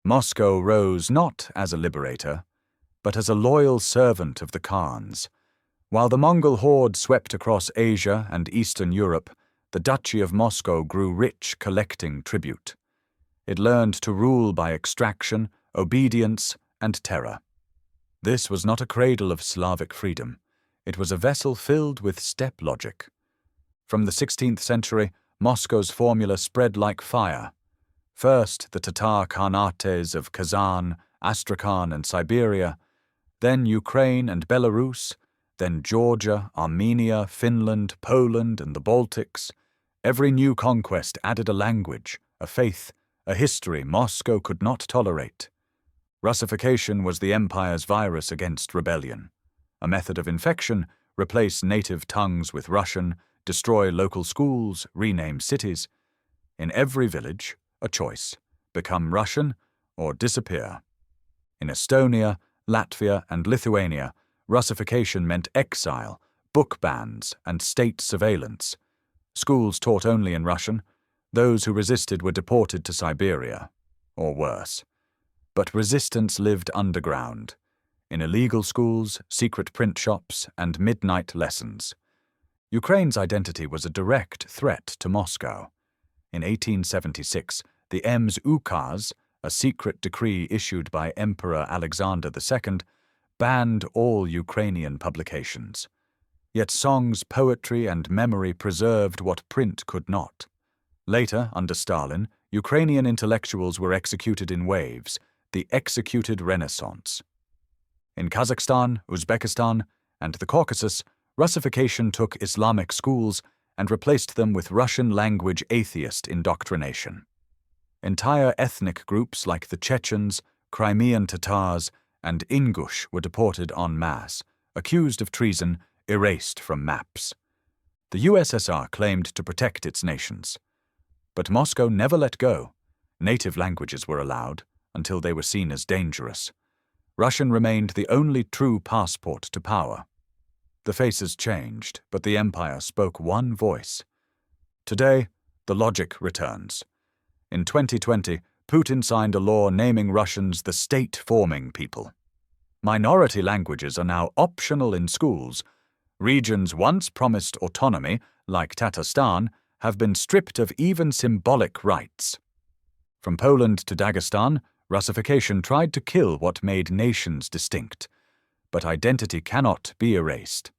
Moscow rose not as a liberator, but as a loyal servant of the Khans. While the Mongol horde swept across Asia and Eastern Europe, the Duchy of Moscow grew rich collecting tribute. It learned to rule by extraction, obedience, and terror. This was not a cradle of Slavic freedom. It was a vessel filled with steppe logic. From the 16th century, Moscow's formula spread like fire. First, the Tatar Khanates of Kazan, Astrakhan, and Siberia, then Ukraine and Belarus, then Georgia, Armenia, Finland, Poland, and the Baltics. Every new conquest added a language, a faith, a history Moscow could not tolerate. Russification was the empire's virus against rebellion. A method of infection: replace native tongues with Russian, destroy local schools, rename cities. In every village, a choice: become Russian or disappear. In Estonia, Latvia, and Lithuania, Russification meant exile, book bans, and state surveillance. Schools taught only in Russian. Those who resisted were deported to Siberia, or worse. But resistance lived underground, in illegal schools, secret print shops, and midnight lessons. Ukraine's identity was a direct threat to Moscow. In 1876, the M's Ukaz, a secret decree issued by Emperor Alexander II, banned all Ukrainian publications. Yet songs, poetry, and memory preserved what print could not. Later, under Stalin, Ukrainian intellectuals were executed in waves, the executed Renaissance. In Kazakhstan, Uzbekistan, and the Caucasus, Russification took Islamic schools and replaced them with Russian-language atheist indoctrination. Entire ethnic groups like the Chechens, Crimean Tatars, and Ingush were deported en masse, accused of treason, erased from maps. The USSR claimed to protect its nations. But Moscow never let go. Native languages were allowed, until they were seen as dangerous. Russian remained the only true passport to power. The faces changed, but the empire spoke one voice. Today, the logic returns. In 2020, Putin signed a law naming Russians the state-forming people. Minority languages are now optional in schools. Regions once promised autonomy, like Tatarstan, have been stripped of even symbolic rights. From Poland to Dagestan, Russification tried to kill what made nations distinct. But identity cannot be erased.